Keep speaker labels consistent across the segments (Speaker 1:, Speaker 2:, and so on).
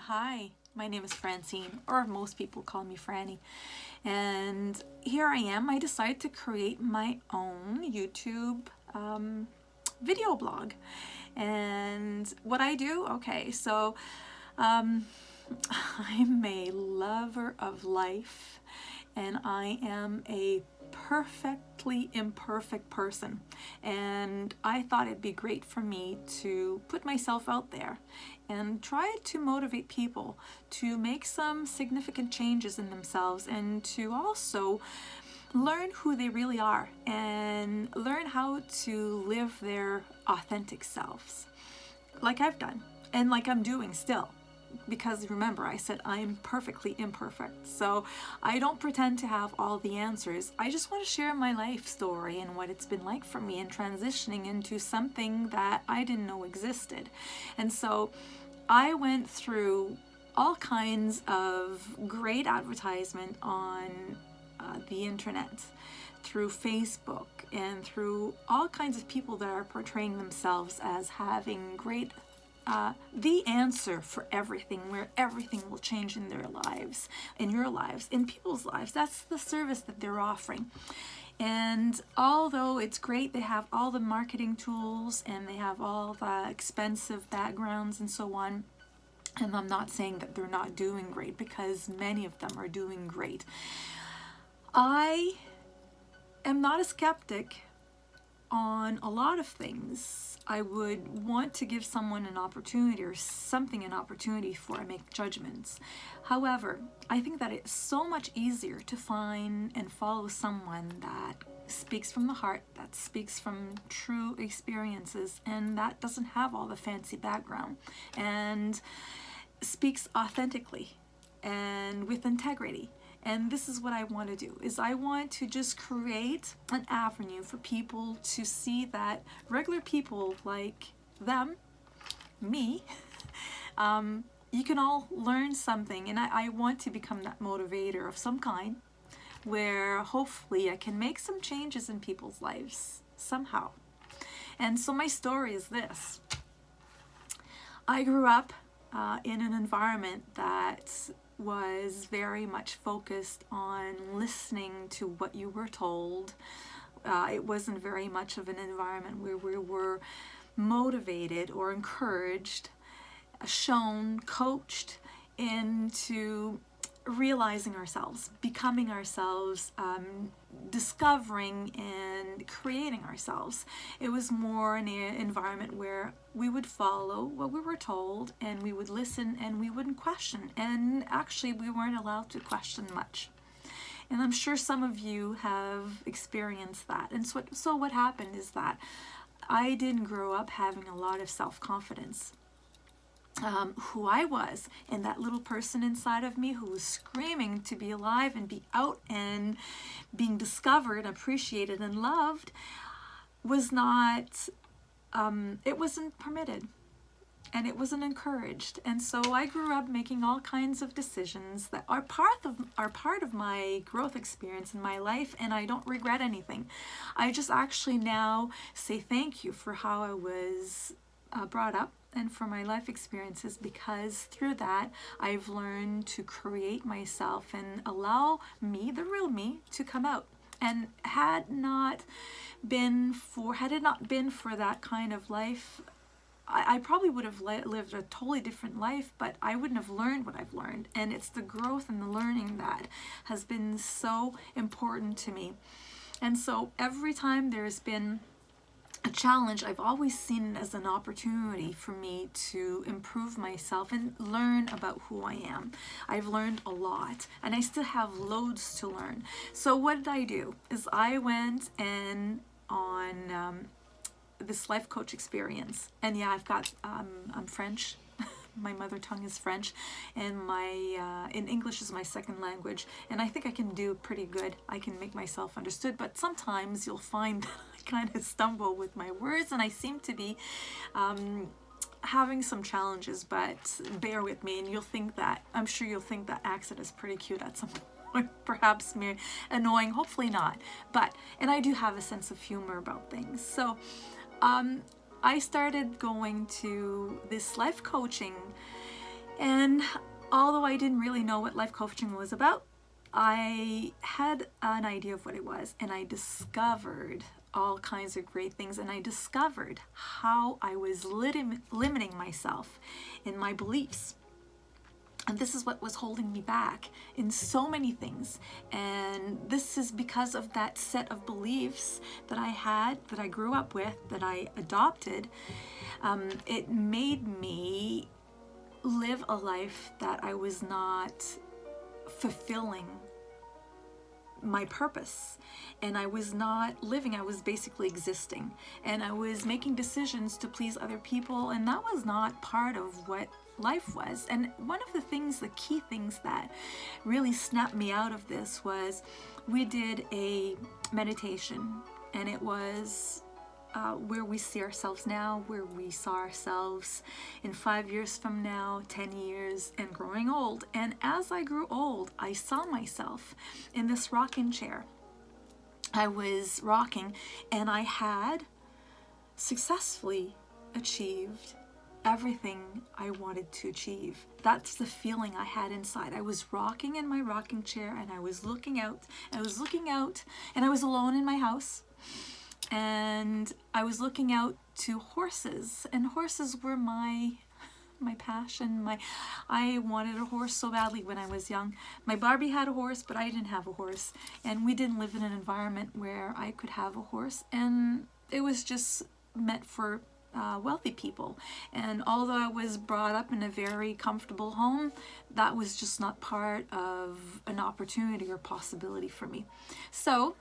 Speaker 1: Hi, my name is Francine, or most people call me Franny. And here I am. I decided to create my own YouTube video blog. And what I do, okay, so um, I'm a lover of life and I am a perfectly imperfect person. And I thought it'd be great for me to put myself out there and try to motivate people to make some significant changes in themselves and to also learn who they really are and learn how to live their authentic selves, like I've done and like I'm doing still. Because remember, I said I'm perfectly imperfect. So I don't pretend to have all the answers. I just want to share my life story and what it's been like for me in transitioning into something that I didn't know existed. And so I went through all kinds of great advertisement on the internet, through Facebook, and through all kinds of people that are portraying themselves as having great the answer for everything, where everything will change in their lives, in your lives, in people's lives. That's the service that they're offering. And although it's great, they have all the marketing tools and they have all the expensive backgrounds and so on. And I'm not saying that they're not doing great, because many of them are doing great. I am not a skeptic on a lot of things. I would want to give someone an opportunity or something an opportunity before I make judgments. However, I think that it's so much easier to find and follow someone that speaks from the heart, that speaks from true experiences, and that doesn't have all the fancy background, and speaks authentically and with integrity. And this is what I want to do, is I want to just create an avenue for people to see that regular people like them, me, you can all learn something. And I want to become that motivator of some kind, where hopefully I can make some changes in people's lives somehow. And so my story is this. I grew up in an environment that was very much focused on listening to what you were told. It wasn't very much of an environment where we were motivated or encouraged, shown, coached into realizing ourselves, becoming ourselves, discovering and creating ourselves. It was more an environment where we would follow what we were told and we would listen and we wouldn't question. And actually, we weren't allowed to question much. And I'm sure some of you have experienced that. And so what happened is that I didn't grow up having a lot of self-confidence. Who I was, and that little person inside of me who was screaming to be alive and be out and being discovered, appreciated, and loved, was not, it wasn't permitted and it wasn't encouraged. And so I grew up making all kinds of decisions that are part of my growth experience in my life, and I don't regret anything. I just actually now say thank you for how I was brought up and for my life experiences, because through that I've learned to create myself and allow me, the real me, to come out. And had it not been for that kind of life, I probably would have lived a totally different life, but I wouldn't have learned what I've learned. And it's the growth and the learning that has been so important to me. And so every time there's been a challenge, I've always seen it as an opportunity for me to improve myself and learn about who I am. I've learned a lot and I still have loads to learn. So what did I do is I went and on this life coach experience. And yeah, I'm French. My mother tongue is French, and in English is my second language, and I think I can do pretty good. I can make myself understood, but sometimes you'll find that I kind of stumble with my words, and I seem to be having some challenges, but bear with me, and I'm sure you'll think that accent is pretty cute at some point, perhaps annoying, hopefully not, and I do have a sense of humor about things. So I started going to this life coaching And although I didn't really know what life coaching was about, I had an idea of what it was, and I discovered all kinds of great things, and I discovered how I was limiting myself in my beliefs. And this is what was holding me back in so many things. And this is because of that set of beliefs that I had, that I grew up with, that I adopted. It made me live a life that I was not fulfilling my purpose, and I was not living, I was basically existing, and I was making decisions to please other people, and that was not part of what life was. And one of the things, the key things that really snapped me out of this was we did a meditation, and it was where we see ourselves now, where we saw ourselves in 5 years from now, 10 years, and growing old. And as I grew old, I saw myself in this rocking chair. I was rocking, and I had successfully achieved everything I wanted to achieve. That's the feeling I had inside. I was rocking in my rocking chair, and I was looking out, and I was alone in my house. And I was looking out to horses, and horses were my passion. I wanted a horse so badly when I was young. My Barbie had a horse, but I didn't have a horse, and we didn't live in an environment where I could have a horse, and it was just meant for wealthy people. And although I was brought up in a very comfortable home, that was just not part of an opportunity or possibility for me. So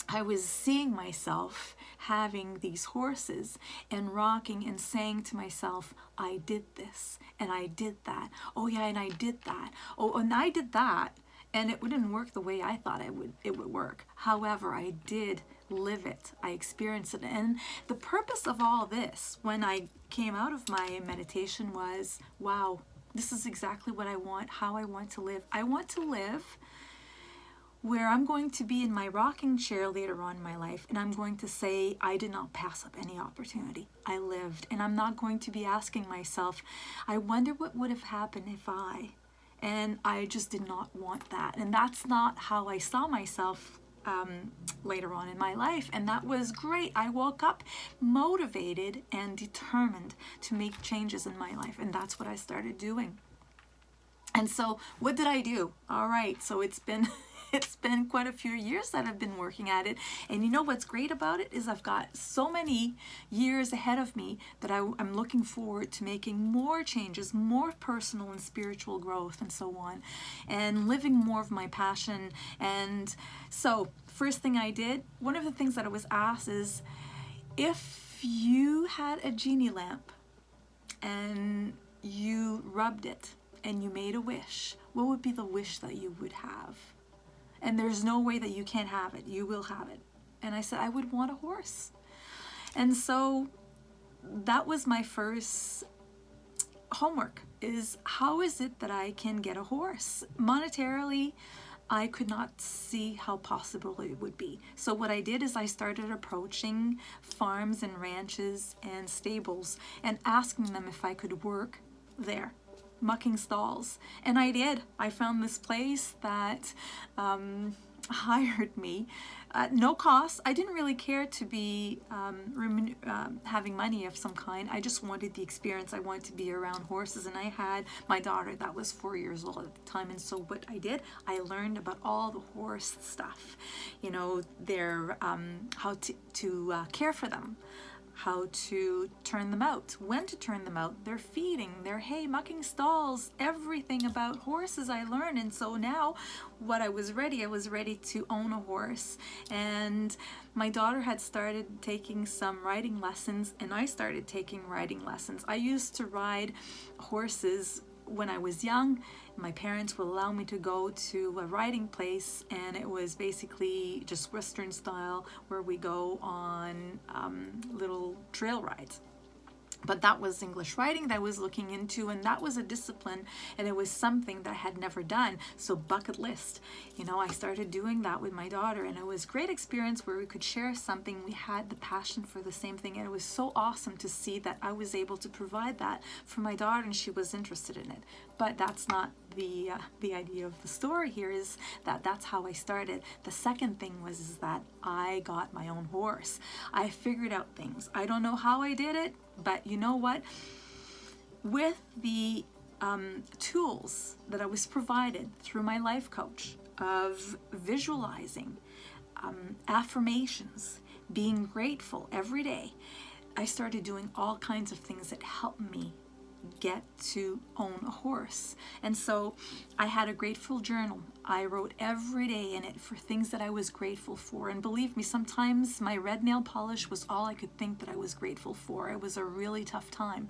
Speaker 1: I was seeing myself having these horses and rocking and saying to myself, I did this and I did that. Oh yeah, and I did that. Oh, and I did that. And it wouldn't work the way I thought it would work. However, I did live it. I experienced it. And the purpose of all this, when I came out of my meditation, was, wow, this is exactly what I want, how I want to live. I want to live where I'm going to be in my rocking chair later on in my life, and I'm going to say, I did not pass up any opportunity. I lived, and I'm not going to be asking myself, I wonder what would have happened if I, and I just did not want that. And that's not how I saw myself later on in my life, and that was great. I woke up motivated and determined to make changes in my life, and that's what I started doing. And so what did I do? All right, so it's been quite a few years that I've been working at it. And you know what's great about it is I've got so many years ahead of me that I'm looking forward to making more changes, more personal and spiritual growth and so on, and living more of my passion. And so first thing I did, one of the things that I was asked is, if you had a genie lamp and you rubbed it and you made a wish, what would be the wish that you would have? And there's no way that you can't have it. You will have it. And I said, I would want a horse. And so that was my first homework, is how is it that I can get a horse? Monetarily, I could not see how possible it would be. So what I did is I started approaching farms and ranches and stables and asking them if I could work there, mucking stalls. And I did. I found this place that hired me at no cost. I didn't really care to be having money of some kind. I just wanted the experience. I wanted to be around horses, and I had my daughter that was 4 years old at the time. And so what I did, I learned about all the horse stuff, you know, their how to care for them, how to turn them out, when to turn them out, their feeding, their hay, mucking stalls, everything about horses I learned. And so now I was ready to own a horse. And my daughter had started taking some riding lessons, and I started taking riding lessons. I used to ride horses when I was young. My parents would allow me to go to a riding place, and it was basically just Western style, where we go on little trail rides. But that was English writing that I was looking into, and that was a discipline, and it was something that I had never done. So bucket list, you know, I started doing that with my daughter, and it was a great experience where we could share something. We had the passion for the same thing, and it was so awesome to see that I was able to provide that for my daughter, and she was interested in it. But that's not the idea of the story here. Is that that's how I started. The second thing was is that I got my own horse. I figured out things. I don't know how I did it, but you know what? With the tools that I was provided through my life coach of visualizing, affirmations, being grateful every day, I started doing all kinds of things that helped me get to own a horse. And so I had a grateful journal. I wrote every day in it for things that I was grateful for. And believe me, sometimes my red nail polish was all I could think that I was grateful for. It was a really tough time.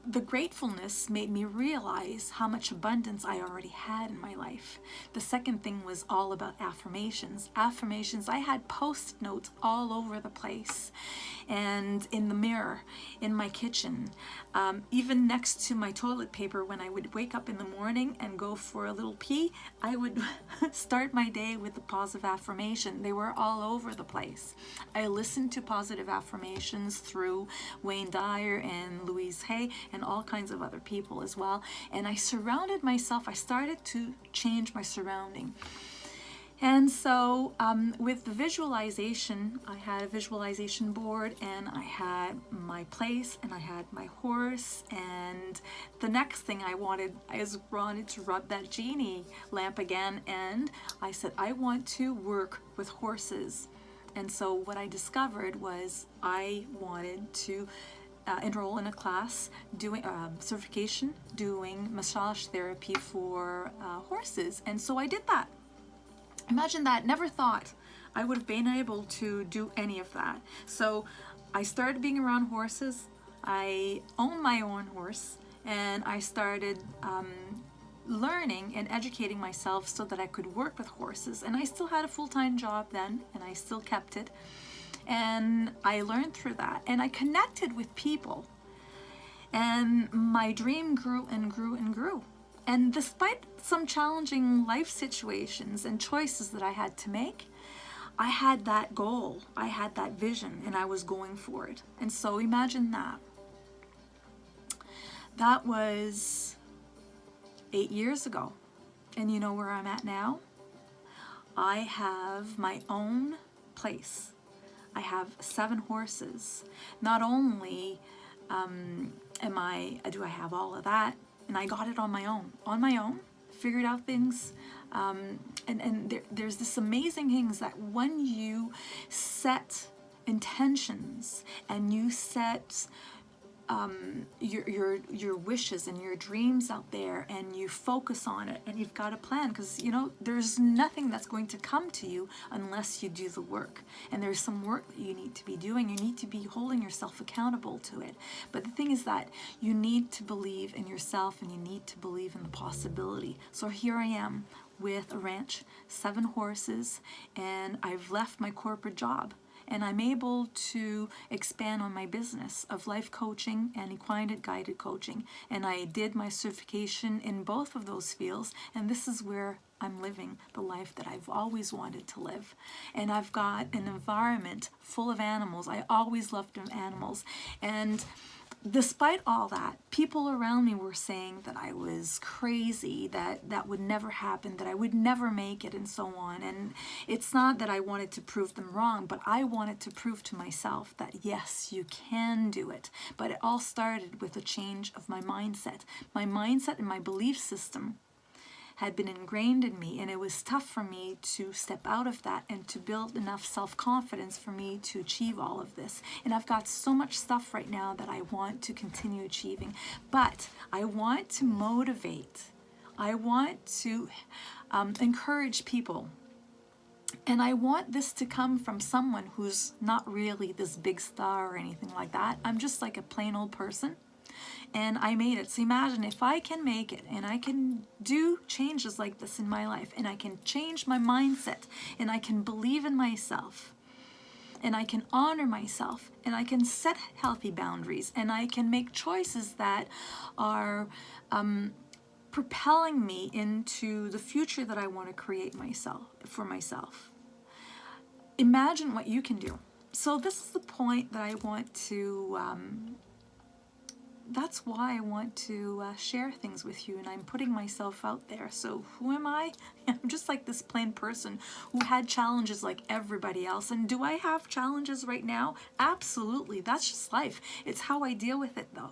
Speaker 1: The gratefulness made me realize how much abundance I already had in my life. The second thing was all about affirmations. Affirmations, I had post notes all over the place, and in the mirror, in my kitchen, even next to my toilet paper. When I would wake up in the morning and go for a little pee, I would start my day with a positive affirmation. They were all over the place. I listened to positive affirmations through Wayne Dyer and Louise Hay and all kinds of other people as well. And I surrounded myself, I started to change my surrounding. And so with the visualization, I had a visualization board, and I had my place, and I had my horse, and the next thing I wanted to rub that genie lamp again, and I said, I want to work with horses. And so what I discovered was I wanted to enroll in a class doing certification, doing massage therapy for horses. And so I did that. Imagine that. Never thought I would have been able to do any of that. So I started being around horses. I own my own horse, and I started learning and educating myself so that I could work with horses. And I still had a full-time job then, and I still kept it. And I learned through that, and I connected with people, and my dream grew and grew and grew. And despite some challenging life situations and choices that I had to make, I had that goal, I had that vision, and I was going for it. And so imagine that. That was 8 years ago. And you know where I'm at now? I have my own place. I have 7 horses. Not only do I have all of that, and I got it on my own, figured out things, and there's this amazing things that when you set intentions and you set your wishes and your dreams out there, and you focus on it, and you've got a plan, because you know there's nothing that's going to come to you unless you do the work. And there's some work that you need to be doing. You need to be holding yourself accountable to it. But the thing is that you need to believe in yourself, and you need to believe in the possibility. So here I am with a ranch, 7 horses, and I've left my corporate job. And I'm able to expand on my business of life coaching and equine guided coaching. And I did my certification in both of those fields. And this is where I'm living the life that I've always wanted to live. And I've got an environment full of animals. I always loved animals. And despite all that, people around me were saying that I was crazy, that that would never happen, that I would never make it, and so on. And it's not that I wanted to prove them wrong, but I wanted to prove to myself that yes, you can do it. But it all started with a change of my mindset. My mindset and my belief system had been ingrained in me, and it was tough for me to step out of that and to build enough self-confidence for me to achieve all of this. And I've got so much stuff right now that I want to continue achieving, but I want to motivate. I want to encourage people. And I want this to come from someone who's not really this big star or anything like that. I'm just like a plain old person. And I made it. So imagine if I can make it, and I can do changes like this in my life, and I can change my mindset, and I can believe in myself, and I can honor myself, and I can set healthy boundaries, and I can make choices that are propelling me into the future that I want to create for myself. Imagine what you can do. So this is the point that I want to, that's why I want to share things with you, and I'm putting myself out there. So who am I? I'm just like this plain person who had challenges like everybody else. And do I have challenges right now? Absolutely. That's just life. It's how I deal with it, though,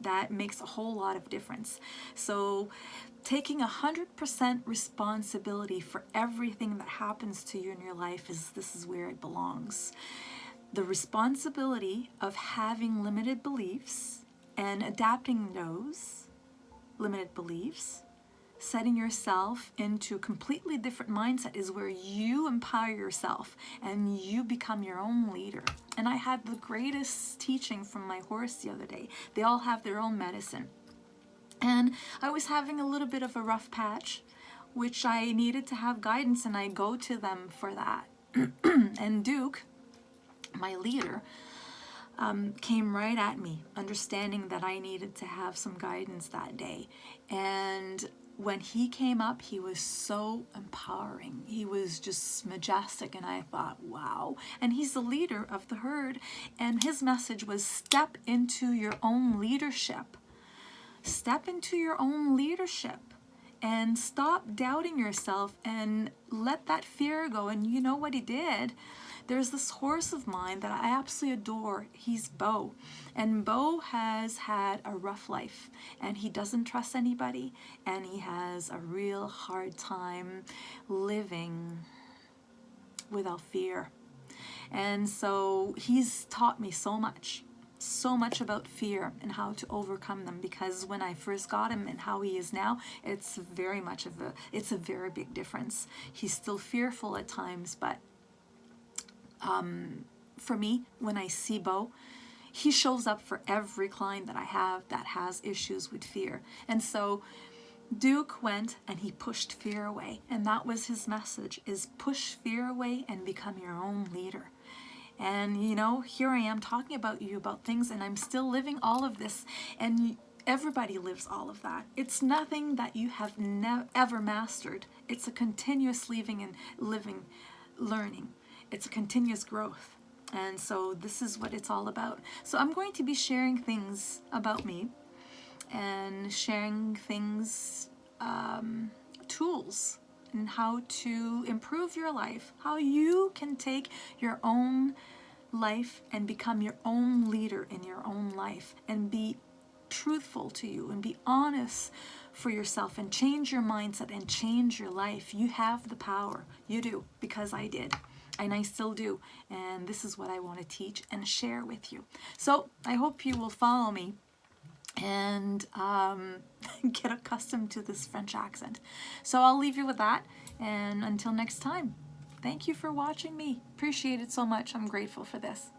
Speaker 1: that makes a whole lot of difference. So taking 100% responsibility for everything that happens to you in your life this is where it belongs. The responsibility of having limited beliefs and adapting those limited beliefs, setting yourself into a completely different mindset, is where you empower yourself and you become your own leader. And I had the greatest teaching from my horse the other day. They all have their own medicine. And I was having a little bit of a rough patch, which I needed to have guidance, and I go to them for that. And Duke, my leader, came right at me, understanding that I needed to have some guidance that day. And when he came up, he was so empowering. He was just majestic, and I thought, wow. And he's the leader of the herd, and his message was step into your own leadership. Step into your own leadership and stop doubting yourself and let that fear go. And you know what he did? There's this horse of mine that I absolutely adore. He's Bo. And Bo has had a rough life, and he doesn't trust anybody, and he has a real hard time living without fear. And so he's taught me so much about fear and how to overcome them, because when I first got him and how he is now, it's a very big difference. He's still fearful at times, but for me, when I see Bo, he shows up for every client that I have that has issues with fear. And so Duke went and he pushed fear away, and that was his message, is push fear away and become your own leader. And you know, here I am talking about things, and I'm still living all of this, and everybody lives all of that. It's nothing that you have ever mastered. It's a continuous learning. It's a continuous growth. And so this is what it's all about. So I'm going to be sharing things about me and sharing things, tools, and how to improve your life, how you can take your own life and become your own leader in your own life, and be truthful to you and be honest for yourself, and change your mindset and change your life. You have the power. You do, because I did. And I still do. And this is what I want to teach and share with you. So I hope you will follow me and get accustomed to this French accent. So I'll leave you with that. And until next time, thank you for watching me. Appreciate it so much. I'm grateful for this.